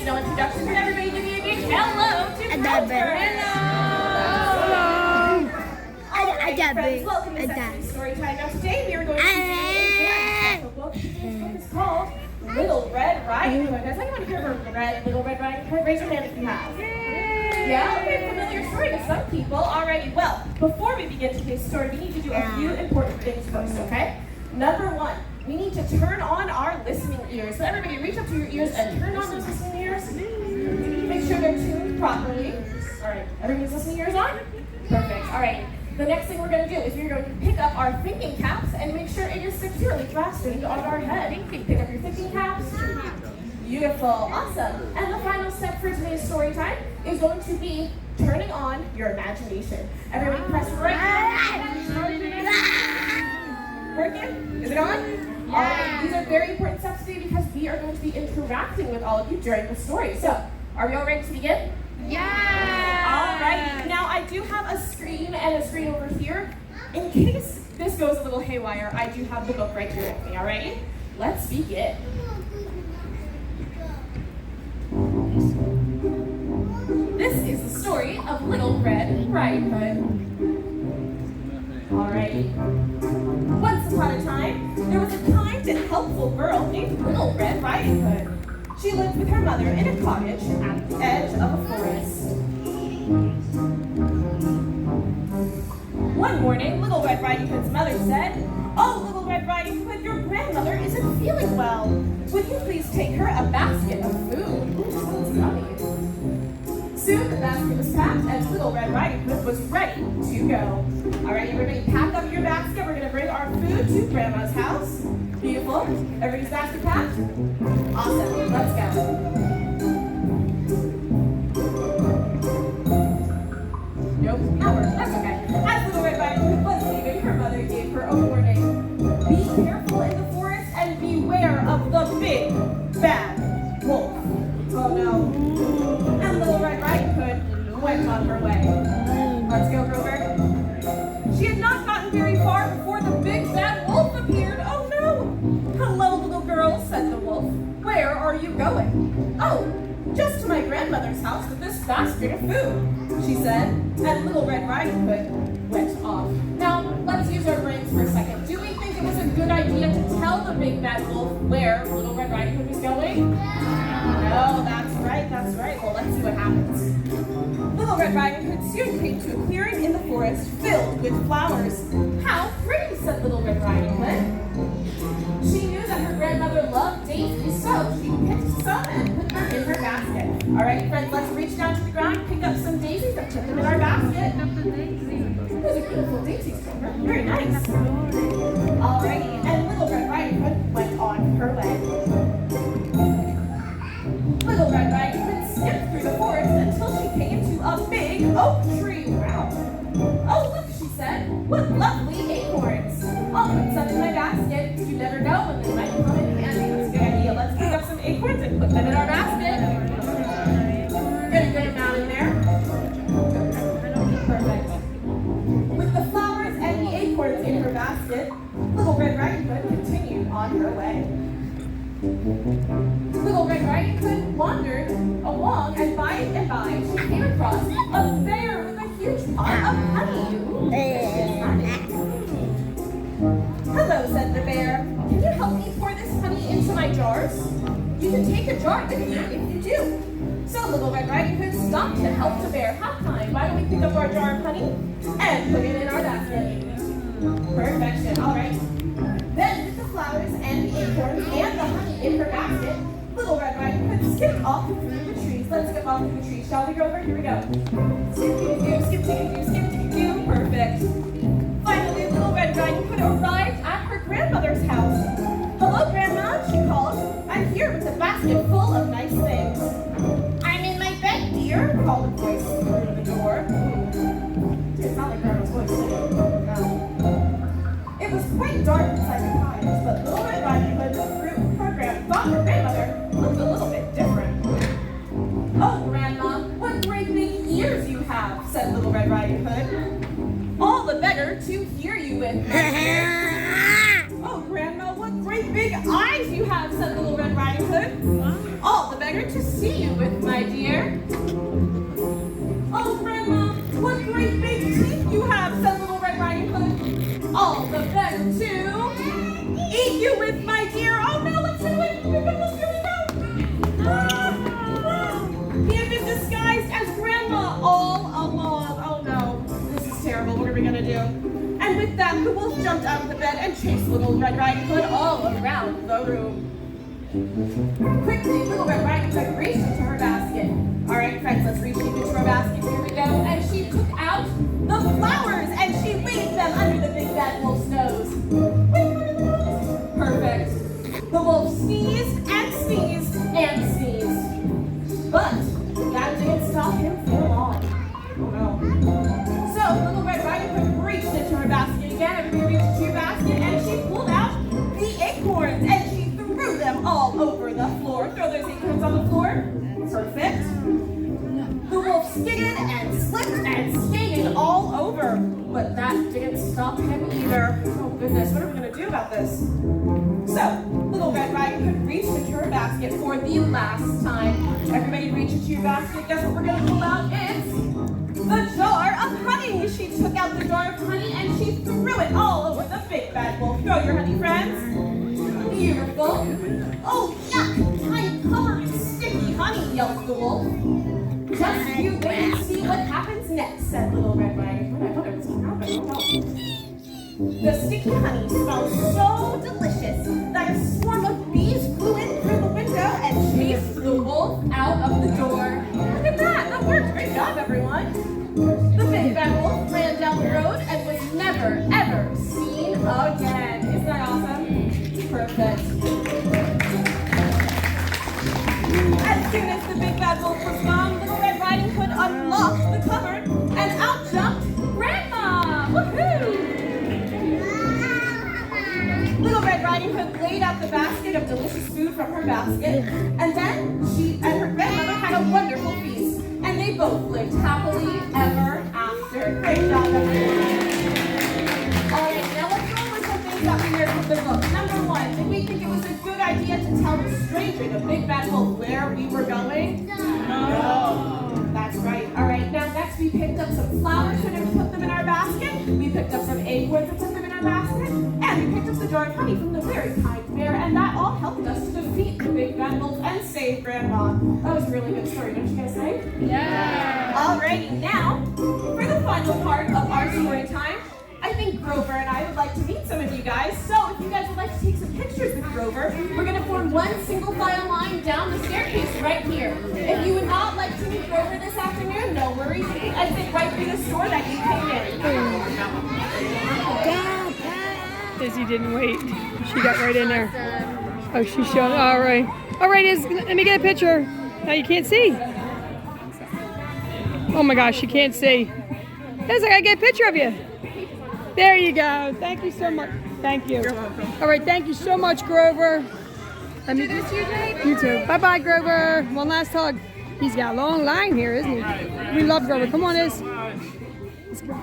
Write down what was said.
needs no introduction, but everybody give me a big hello to Hello! Alright, friends, welcome to Sesame Storytime. Now today we are going to be reading a special book. Today's book is called Little Red Riding Hood. Has anyone heard of Little Red Riding Hood? Raise your hand if you have. Yeah, okay, familiar story to some people. Alrighty, well, before we begin today's story, we need to do a few important things first, okay? Number one, we need to turn on our listening ears. So everybody reach up to your ears and turn on those listening ears. Make sure they're tuned properly. Alright, everybody's listening ears on? Perfect, alright. The next thing we're going to do is we're going to pick up our thinking caps and make sure it is securely fastened on our head. Pick up your thinking caps. Beautiful, awesome. And the final step for today's story time is going to be turning on your imagination. Everybody press right now. Working? Is it on? Yeah. All right, these are very important steps today because we are going to be interacting with all of you during the story. So, are we all ready to begin? Yeah! Alrighty, now I do have a screen and a screen over here. In case this goes a little haywire, I do have the book right here with me, alrighty? Let's begin. This is the story of Little Red Riding Hood. Alrighty. Once upon a time, there was a kind and helpful girl named Little Red Riding Hood. She lived with her mother in a cottage at the edge of a forest. One morning, Little Red Riding Hood's mother said, "Oh, Little Red Riding Hood, your grandmother isn't feeling well. Would you please take her a basket of food?" Ooh, sounds yummy. Soon the basket was packed and Little Red Riding Hood was ready to go. All right, everybody pack up your basket. We're going to bring our food to Grandma's house. Beautiful. Everybody's basket packed? Awesome. Let's go. Nope, not working. That's okay. As Little Red Riding Hood was leaving, her mother gave her a warning. Be careful in the forest and beware of the big, bad wolf. Oh no. And Little Red Riding Hood went on her way. Let's go, Grover. She had not gotten very far before the big bad wolf appeared. Oh no! Hello, little girl, said the wolf. Where are you going? Oh, just to my grandmother's house with this basket of food, she said, and Little Red Riding Hood went off. Now, let's use our brains for a second. Do we think it was a good idea to tell the big bad wolf where Little Red Riding Hood was going? No, that's right. Well, let's see what happens. Little Red Riding Hood soon came to a clearing in the forest filled with flowers. How pretty, said Little Red Riding Hood. She knew that her grandmother loved daisies, so she picked some and put them in her basket. All right, friends, let's reach down to the ground, pick up some daisies, and put them in our basket. Those are beautiful daisies, Grover. Very nice. All righty, and Little Red Riding Hood went on her way. Little Red Riding Hood skipped through the forest until she came to a big oak tree. Wow. Oh, look, she said. What lovely acorns. I'll put some in my basket. You never know when they might come in handy. That's a good idea. Let's pick up some acorns and put them in our basket. Get a good amount in there. Perfect. With the flowers and the acorns in her basket, Little Red Riding Hood continued on her way. Little Red Riding Hood wandered along, and by she came across a bear with a huge pot of honey. Hello, said the bear. Can you help me pour this honey into my jars? You can take a jar with you if you do. So Little Red Riding Hood stopped to help the bear. How kind. Why don't we pick up our jar of honey and put it in our basket? Perfection. All right. Then with the flowers and the acorns and the honey in her basket, Little Red Riding Hood skipped off through the trees. Let's skip off through the trees, shall we, Grover? Here we go. Skip, skip, skip. Perfect. Finally, Little Red Riding Hood arrived at her grandmother's house. Hello, Grandma, she called. I'm here with a basket full of nice things. I'm in my bed, dear, called a voice through the door. It's not like Grandma's voice, is it? No. It was quite dark inside the cottage, but Little Red Riding Hood thought her grandmother looked a little bit different. Oh, Grandma, what great big ears you have, said Little Red Riding Hood. All the better to hear you with. Oh, Grandma, what great great big eyes you have, said Little Red Riding Hood. All the better to see you with, my dear. Oh, Grandma, what great big teeth you have, said Little Red Riding Hood. All the better to eat you with, my dear. Oh no, let's do it. Here we go. He had been disguised as Grandma all along. Oh no, this is terrible. What are we gonna do? And with that, the wolf jumped out of the bed and chased Little Red Riding Hood all around the room. Quickly, Little Red Riding Hood reached into her basket. All right, friends, let's reach into our basket. Here we go. And she took out the flowers and she waved them under the big bad wolf's nose. Wave under the nose. Perfect. The wolf sneezed and sneezed and sneezed. But that didn't stop him for long. Oh no. So Little Red Riding Hood reached into her basket again. Everybody reached into your basket and she pulled out the acorns and she threw them all over the floor. Throw those acorns on the floor. Perfect. The wolf skidded and slipped and skated all over. But that didn't stop him either. Oh goodness, what are we going to do about this? So, Little Red Riding Hood reached into her basket for the last time. Everybody reach into your basket. Guess what we're going to pull out? It's the jar of honey. She took out the jar of honey and she threw it all over the big bad wolf. Throw your honey, friends. Beautiful. Oh, yuck! I'm covered in sticky honey, yelled the wolf. Just you wait and see what happens next, said Little Red Riding Hood. I thought it was going to happen. Oh, no. The sticky honey smelled so delicious that a swarm of bees flew in through the window and chased the wolf out of the door. Look at that! That worked! Great job, everyone! The big bad wolf ran down the road and was never, ever seen again. Isn't that awesome? Perfect. As soon as the big bad wolf was gone, Little Red Riding Hood unlocked the cupboard and out jumped Grandma! Woohoo! Little Red Riding Hood laid out the basket of delicious food from her basket, and then she and her grandmother had a wonderful feast, and they both lived happily ever after. Great job, everyone! Alright, now let's go over some things that we learned from the book. Number one, did we think it was a good idea to tell the stranger, the big bad wolf, where we were going? No. That's right. Alright, now next we picked up some flowers and put them in our basket. We picked up some acorns and put them in our basket. And we picked up the jar of honey from the very kind bear, and that all helped us to defeat the big bad wolf and save Grandma. That was a really good story, don't you guys say? Yeah. Alrighty, now, for the final part of our story time, I think Grover and I would like to meet some of you guys. So if you guys would like to take some pictures with Grover, we're going to form one single file line down the staircase right here. If you would not like to meet Grover this afternoon, no worries. You can exit right through the store that you came in. Izzy didn't wait. She got right in there. Oh, she's showing. All right. All right, let me get a picture. Now you can't see. Oh my gosh, you can't see. Guys, I gotta get a picture of you. There you go. Thank you so much. Thank you. You're welcome. All right, thank you so much, Grover. Let me do this, you too. Bye-bye, Grover. One last hug. He's got a long line here, isn't he? We love Grover. Come on, Iz. Let's go.